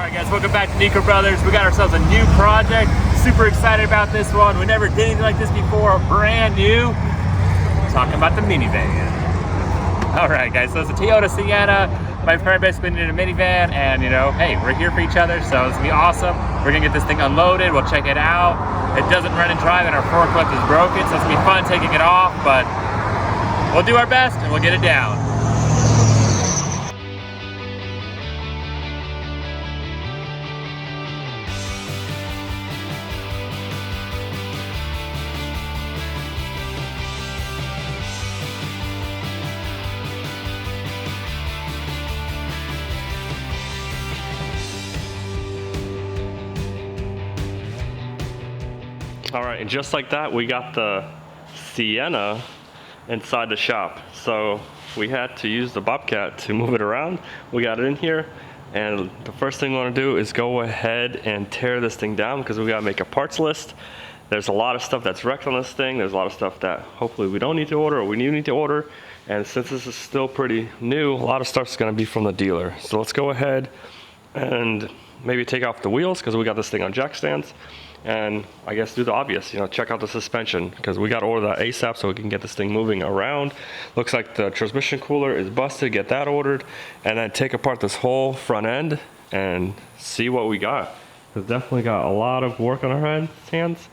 Alright guys, welcome back to Nico Brothers. We got ourselves a new project. Super excited about this one. We never did anything like this before. Brand new. Talking about the minivan. Alright guys, so it's a Toyota Sienna. My friend basically needed a minivan, and you know, hey, we're here for each other, so it's gonna be awesome. We're gonna get this thing unloaded, we'll check it out. It doesn't run and drive, and our forklift is broken, so it's gonna be fun taking it off, but we'll do our best and we'll get it down. All right, and just like that, we got the Sienna inside the shop. So we had to use the Bobcat to move it around. We got it in here, and the first thing we want to do is go ahead and tear this thing down because we got to make a parts list. There's a lot of stuff that's wrecked on this thing. There's a lot of stuff that hopefully we don't need to order or we need to order. And since this is still pretty new, a lot of stuff's going to be from the dealer. So let's go ahead and maybe take off the wheels because we got this thing on jack stands. And I guess do the obvious, you know, check out the suspension because we got to order that ASAP so we can get this thing moving around. Looks like the transmission cooler is busted, get that ordered, and then take apart this whole front end and see what we got. We've definitely got a lot of work on our hands,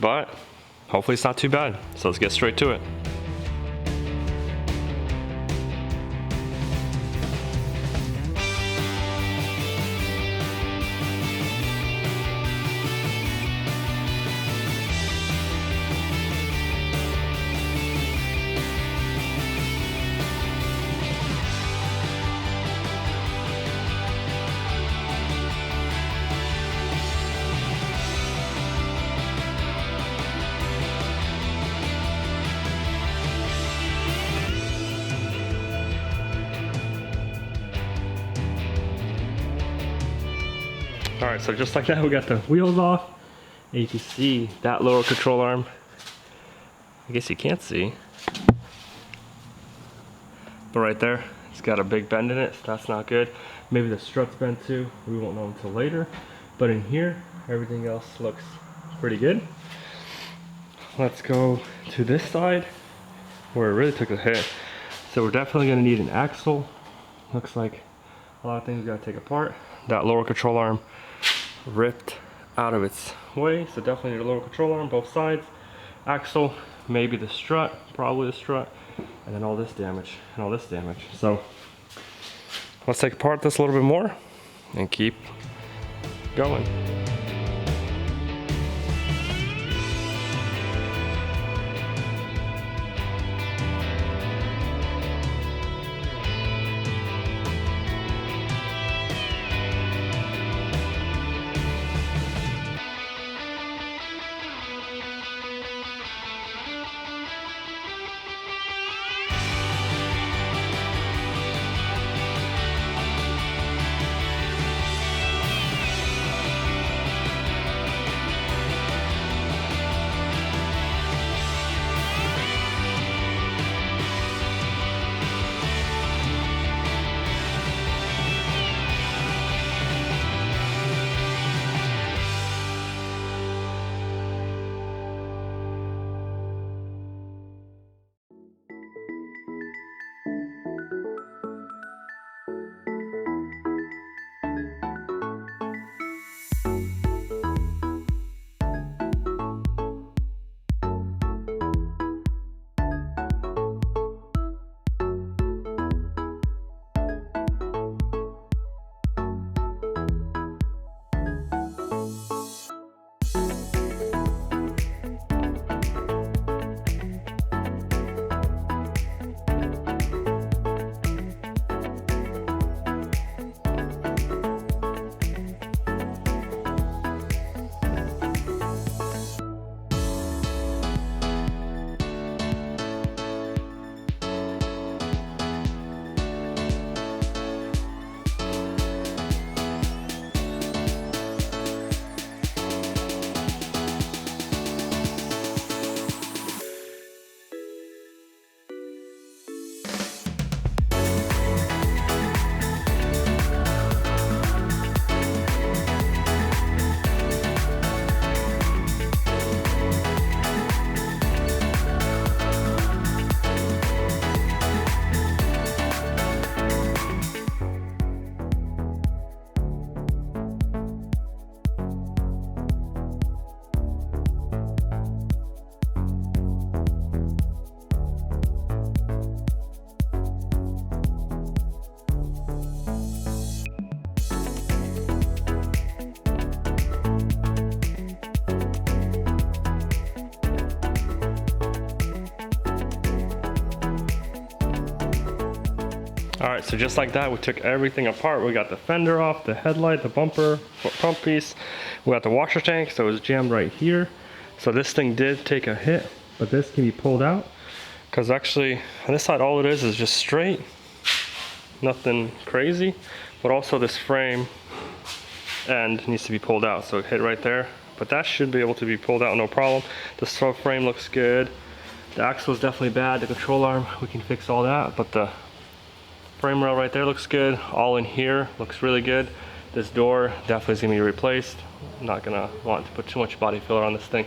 but hopefully it's not too bad. So let's get straight to it. All right, so just like that, we got the wheels off. And you can see that lower control arm. I guess you can't see. But right there, it's got a big bend in it, so that's not good. Maybe the strut's bent too. We won't know until later. But in here, everything else looks pretty good. Let's go to this side where it really took a hit. So we're definitely gonna need an axle. Looks like a lot of things we gotta take apart. That lower control arm ripped out of its way, so definitely need a lower control arm, both sides. Axle, maybe the strut, probably the strut, and then all this damage and all this damage. So let's take apart this a little bit more and keep going. All right, so just like that, we took everything apart. We got the fender off, the headlight, the bumper, front piece. We got the washer tank, so it was jammed right here. So this thing did take a hit, but this can be pulled out. Because actually, on this side, all it is just straight. Nothing crazy. But also this frame end needs to be pulled out. So it hit right there. But that should be able to be pulled out, no problem. The subframe looks good. The axle is definitely bad. The control arm, we can fix all that. But the frame rail right there looks good. All in here looks really good. This door definitely is gonna be replaced. I'm not gonna want to put too much body filler on this thing.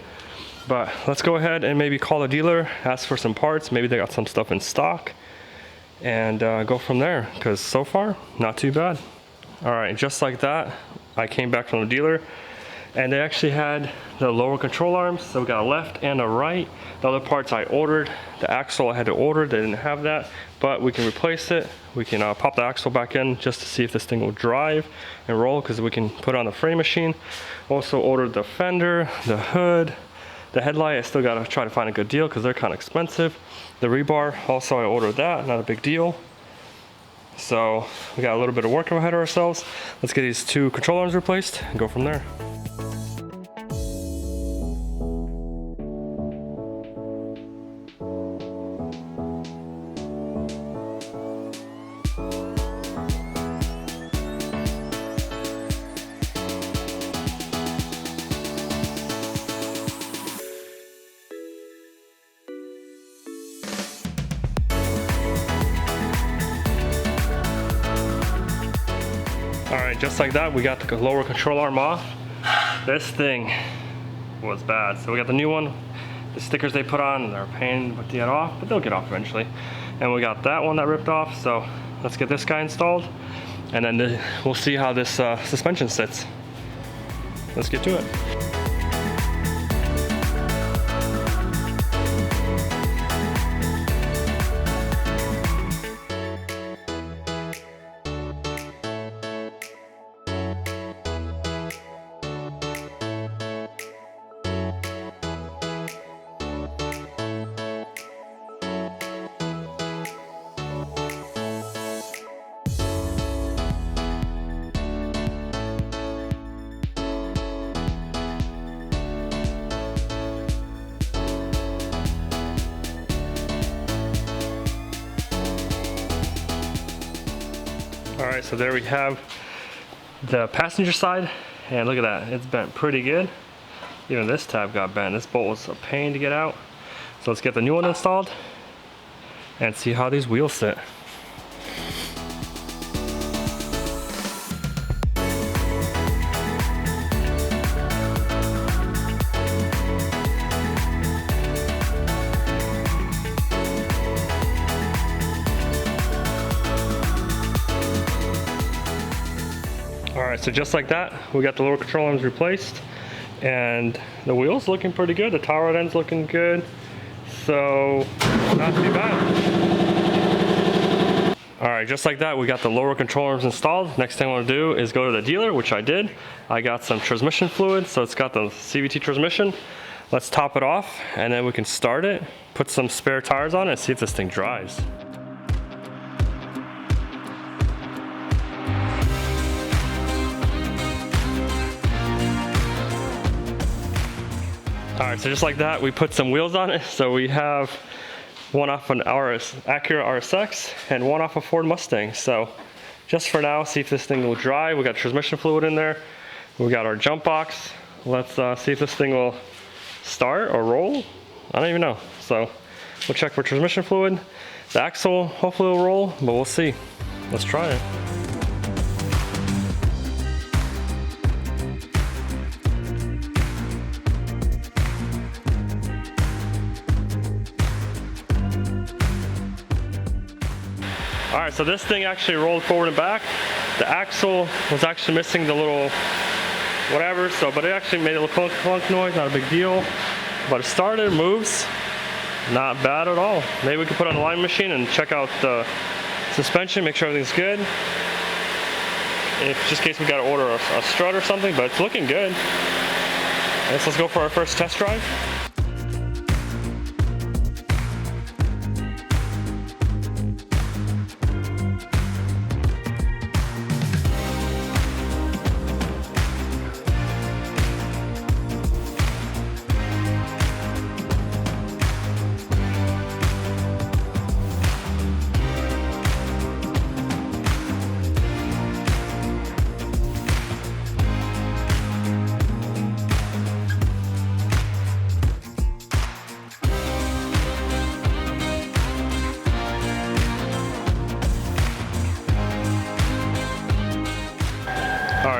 But let's go ahead and maybe call the dealer, ask for some parts. Maybe they got some stuff in stock and go from there. Because so far, not too bad. All right, just like that, I came back from the dealer and they actually had the lower control arms. So we got a left and a right. The other parts I ordered. The axle I had to order, they didn't have that, but we can replace it. We can pop the axle back in just to see if this thing will drive and roll, because we can put it on the frame machine. Also ordered the fender, the hood, the headlight. I still gotta try to find a good deal because they're kind of expensive. The rebar, also I ordered that, not a big deal. So we got a little bit of work ahead of ourselves. Let's get these two control arms replaced and go from there. All right, just like that, we got the lower control arm off. This thing was bad. So we got the new one. The stickers they put on, they're a pain to get off, but they'll get off eventually. And we got that one that ripped off. So let's get this guy installed. And then we'll see how this suspension sits. Let's get to it. All right, so there we have the passenger side, and look at that, it's bent pretty good. Even this tab got bent. This bolt was a pain to get out. So let's get the new one installed and see how these wheels sit. Alright, so just like that, we got the lower control arms replaced, and the wheels looking pretty good. The tower rod end's looking good, so not too bad. Alright, just like that, we got the lower control arms installed. Next thing I want to do is go to the dealer, which I did. I got some transmission fluid, so it's got the CVT transmission. Let's top it off, and then we can start it, put some spare tires on it, and see if this thing drives. Alright, so just like that, we put some wheels on it. So we have one off an Acura RSX and one off a Ford Mustang. So just for now, see if this thing will drive. We got transmission fluid in there. We got our jump box. Let's see if this thing will start or roll. I don't even know. So we'll check for transmission fluid. The axle hopefully will roll, but we'll see. Let's try it. All right, so this thing actually rolled forward and back. The axle was actually missing the little whatever, but it actually made a little clunk noise, not a big deal. But it started, moves, not bad at all. Maybe we could put on a line machine and check out the suspension, make sure everything's good. If just in case we gotta order a strut or something, but it's looking good. I guess let's go for our first test drive.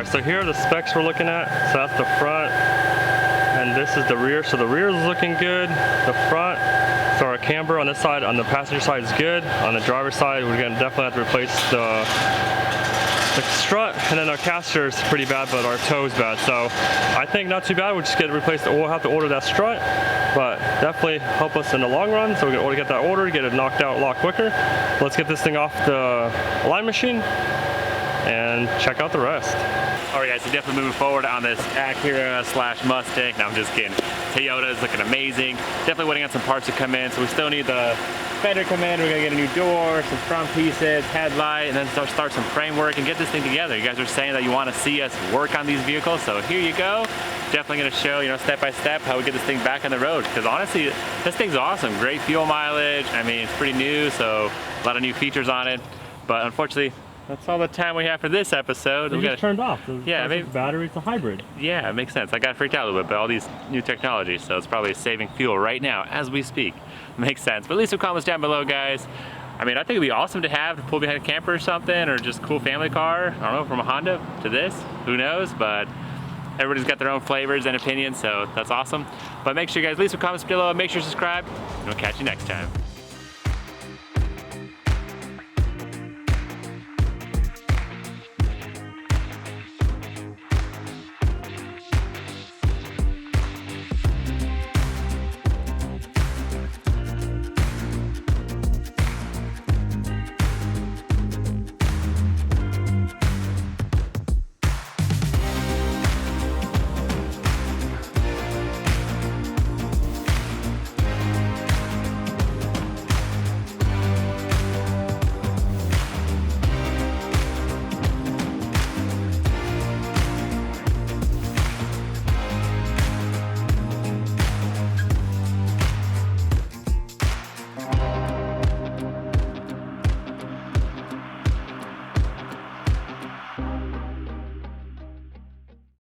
Alright, so here are the specs we're looking at. So that's the front, and this is the rear. So the rear is looking good. The front, so our camber on this side, on the passenger side is good. On the driver's side, we're gonna definitely have to replace the strut, and then our caster is pretty bad, but our toe is bad. So I think not too bad. We'll just get it replaced. We'll have to order that strut, but definitely help us in the long run. So we're gonna get that ordered, get it knocked out a lot quicker. Let's get this thing off the line machine and check out the rest. All right, guys, so definitely moving forward on this Acura / Mustang. No, I'm just kidding. Toyota's looking amazing. Definitely waiting on some parts to come in. So we still need the fender come in. We're gonna get a new door, some front pieces, headlight, and then start some framework and get this thing together. You guys are saying that you want to see us work on these vehicles, so here you go. Definitely gonna show, you know, step by step how we get this thing back on the road. Because honestly, this thing's awesome. Great fuel mileage. I mean, it's pretty new, so a lot of new features on it. But unfortunately, that's all the time we have for this episode. It just turned off. Yeah, maybe battery. It's a hybrid. Yeah, it makes sense. I got freaked out a little bit by all these new technologies, so it's probably saving fuel right now as we speak. Makes sense. But leave some comments down below, guys. I mean, I think it'd be awesome to have to pull behind a camper or something, or just cool family car. I don't know, from a Honda to this, who knows? But everybody's got their own flavors and opinions, so that's awesome. But make sure you guys leave some comments below, make sure you subscribe, and we'll catch you next time.